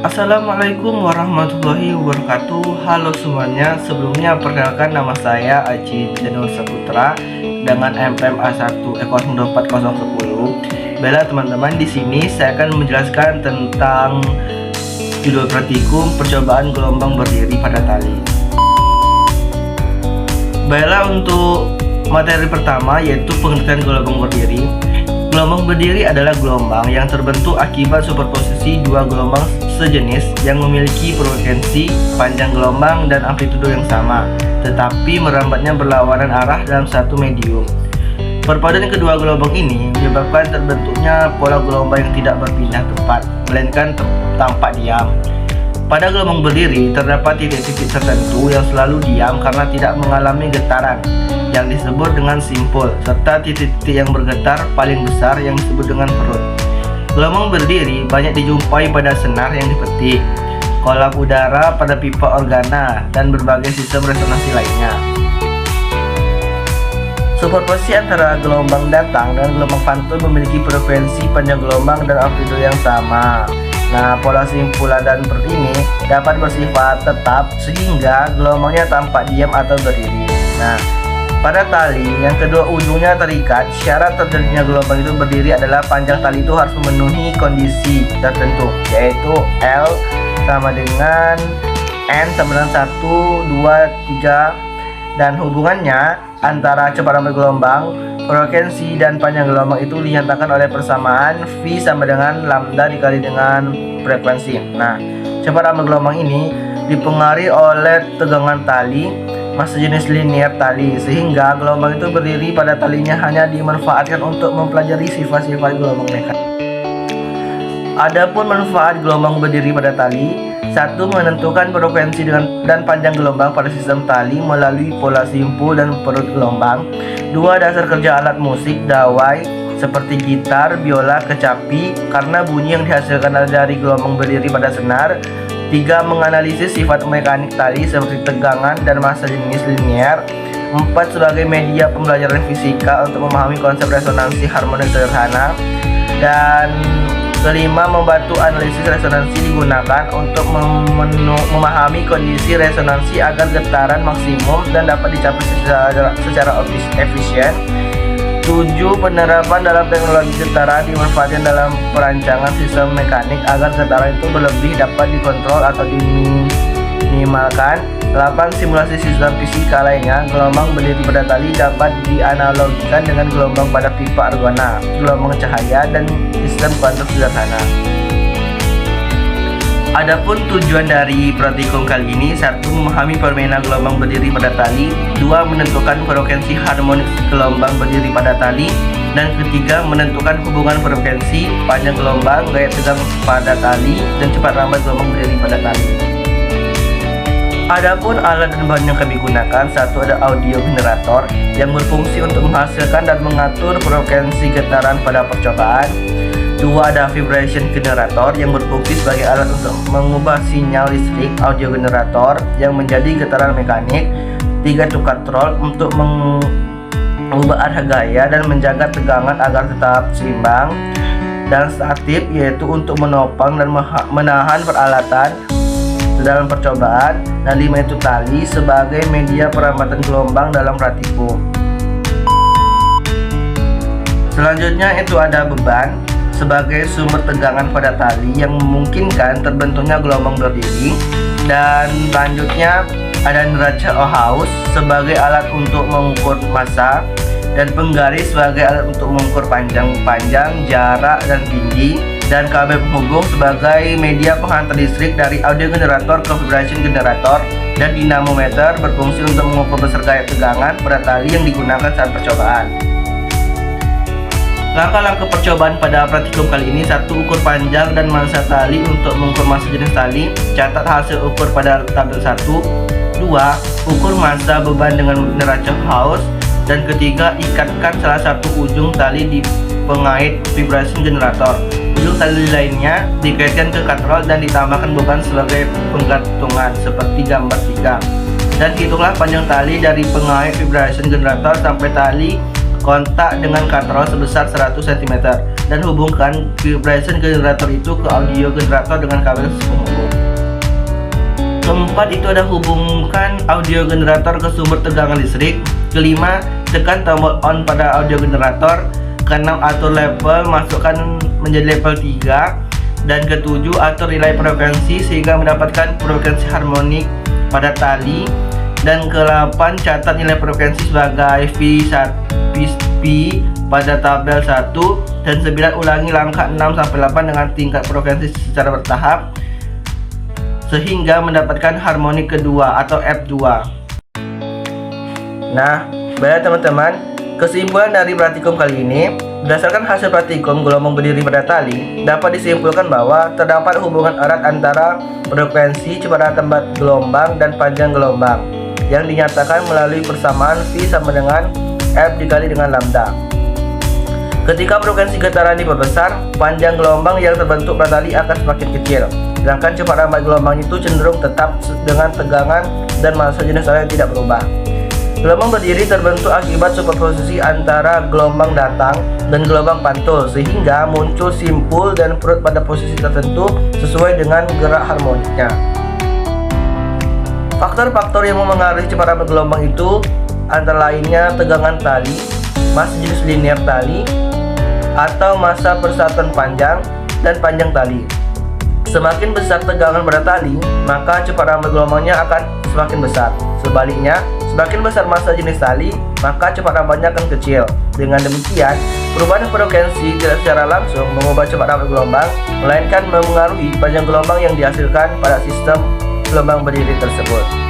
Assalamualaikum warahmatullahi wabarakatuh. Halo semuanya, sebelumnya perkenalkan nama saya Aji Janul Saputra dengan MPM A1 E024010. Baiklah teman-teman, di sini saya akan menjelaskan tentang judul praktikum percobaan gelombang berdiri pada tali. Baiklah, untuk materi pertama yaitu pengertian gelombang berdiri. Gelombang berdiri adalah gelombang yang terbentuk akibat superposisi dua gelombang sejenis yang memiliki frekuensi, panjang gelombang, dan amplitudo yang sama, tetapi merambatnya berlawanan arah dalam satu medium. Perpaduan kedua gelombang ini menyebabkan terbentuknya pola gelombang yang tidak berpindah tempat, melainkan tampak diam. Pada gelombang berdiri terdapat titik-titik tertentu yang selalu diam karena tidak mengalami getaran, yang disebut dengan simpul, serta titik-titik yang bergetar paling besar yang disebut dengan perut. Gelombang berdiri banyak dijumpai pada senar yang dipetik, kolam udara pada pipa organa, dan berbagai sistem resonansi lainnya. Superposisi antara gelombang datang dan gelombang pantun memiliki frekuensi, panjang gelombang, dan amplitudo yang sama. Nah, pola simpulan dan perut ini dapat bersifat tetap sehingga gelombangnya tampak diam atau berdiri. Nah, pada tali yang kedua ujungnya terikat, syarat terjadinya gelombang itu berdiri adalah panjang tali itu harus memenuhi kondisi tertentu, yaitu L sama dengan N sama dengan 1, 2, 3, dan hubungannya antara cepat lambat gelombang, frekuensi, dan panjang gelombang itu dinyatakan oleh persamaan V sama dengan lambda dikali dengan frekuensi. Nah, cepat lambat gelombang ini dipengaruhi oleh tegangan tali, massa jenis linear tali, sehingga gelombang itu berdiri pada talinya hanya dimanfaatkan untuk mempelajari sifat-sifat gelombang mekanik. Adapun manfaat gelombang berdiri pada tali: 1. Menentukan frekuensi dan panjang gelombang pada sistem tali melalui pola simpul dan perut gelombang. 2. Dasar kerja alat musik dawai seperti gitar, biola, kecapi karena bunyi yang dihasilkan dari gelombang berdiri pada senar. 3. Menganalisis sifat mekanik tali seperti tegangan dan massa jenis linear. 4. Sebagai media pembelajaran fisika untuk memahami konsep resonansi harmonik sederhana. Dan 5. Membantu analisis resonansi digunakan untuk memahami kondisi resonansi agar getaran maksimum dan dapat dicapai secara efisien. 7. Penerapan dalam teknologi getaran dimanfaatkan dalam perancangan sistem mekanik agar getaran itu berlebih dapat dikontrol atau diminimalkan. 8. Simulasi sistem fisika lainnya. Gelombang berdiri pada tali dapat dianalogikan dengan gelombang pada pipa argona, gelombang cahaya, dan sistem kuantum sederhana. Adapun tujuan dari praktikum kali ini: 1. Memahami permainan gelombang berdiri pada tali. 2. Menentukan frekuensi harmonik gelombang berdiri pada tali. Dan ketiga, menentukan hubungan frekuensi, panjang gelombang, gaya tegang pada tali, dan cepat lambat gelombang berdiri pada tali. Adapun alat dan bahan yang kami gunakan: 1. Ada audio generator yang berfungsi untuk menghasilkan dan mengatur frekuensi getaran pada percobaan. 2. Ada vibration generator yang berfungsi sebagai alat untuk mengubah sinyal listrik audio generator yang menjadi getaran mekanik. 3. Tukatrol untuk mengubah arah gaya dan menjaga tegangan agar tetap seimbang. Dan statif yaitu untuk menopang dan menahan peralatan dalam percobaan. Dan 5. Itu tali sebagai media perambatan gelombang dalam praktikum. Selanjutnya itu ada beban sebagai sumber tegangan pada tali yang memungkinkan terbentuknya gelombang berdiri. Dan selanjutnya ada neraca Ohaus sebagai alat untuk mengukur massa, dan penggaris sebagai alat untuk mengukur panjang, jarak, dan tinggi, dan kabel penghubung sebagai media penghantar listrik dari audio generator ke vibration generator, dan dinamometer berfungsi untuk mengukur besar gaya tegangan pada tali yang digunakan saat percobaan. Langkah-langkah percobaan pada praktikum kali ini: 1. Ukur panjang dan massa tali untuk mengukur massa jenis tali. Catat hasil ukur pada tabel 1. 2. Ukur massa beban dengan neraca Ohaus. Dan ketiga, ikatkan salah satu ujung tali di pengait vibration generator. Ujung tali lainnya dikaitkan ke katrol dan ditambahkan beban sebagai penggantungan seperti gambar 3. Dan hitunglah panjang tali dari pengait vibration generator sampai tali kontak dengan katrol sebesar 100 cm. dan hubungkan vibration generator itu ke audio generator dengan kabel penghubung. Keempat itu ada hubungkan audio generator ke sumber tegangan listrik. Kelima, tekan tombol on pada audio generator. Keenam, atur level, masukkan menjadi level 3. Dan ketujuh, atur nilai frekuensi sehingga mendapatkan frekuensi harmonik pada tali. Dan ke-8, catat nilai frekuensi sebagai P pada tabel 1. Dan 9, ulangi langkah 6-8 dengan tingkat frekuensi secara bertahap sehingga mendapatkan harmonik kedua atau F2. Nah, baiklah teman-teman, kesimpulan dari praktikum kali ini, berdasarkan hasil praktikum gelombang berdiri pada tali, dapat disimpulkan bahwa terdapat hubungan erat antara frekuensi, kecepatan tempat gelombang, dan panjang gelombang yang dinyatakan melalui persamaan V sama dengan F dikali dengan lambda. Ketika frekuensi getaran diperbesar, panjang gelombang yang terbentuk pada tali akan semakin kecil. Sedangkan kecepatan gelombang itu cenderung tetap dengan tegangan dan massa jenis tali yang tidak berubah. Gelombang berdiri terbentuk akibat superposisi antara gelombang datang dan gelombang pantul, sehingga muncul simpul dan perut pada posisi tertentu sesuai dengan gerak harmoniknya. Faktor-faktor yang memengaruhi kecepatan gelombang itu antara lainnya tegangan tali, massa jenis linear tali, atau massa persatuan panjang dan panjang tali. Semakin besar tegangan pada tali, maka kecepatan gelombangnya akan semakin besar. Sebaliknya, semakin besar massa jenis tali, maka kecepatan gelombangnya akan kecil. Dengan demikian, perubahan frekuensi tidak secara langsung mengubah kecepatan gelombang, melainkan memengaruhi panjang gelombang yang dihasilkan pada sistem gelombang berdiri tersebut.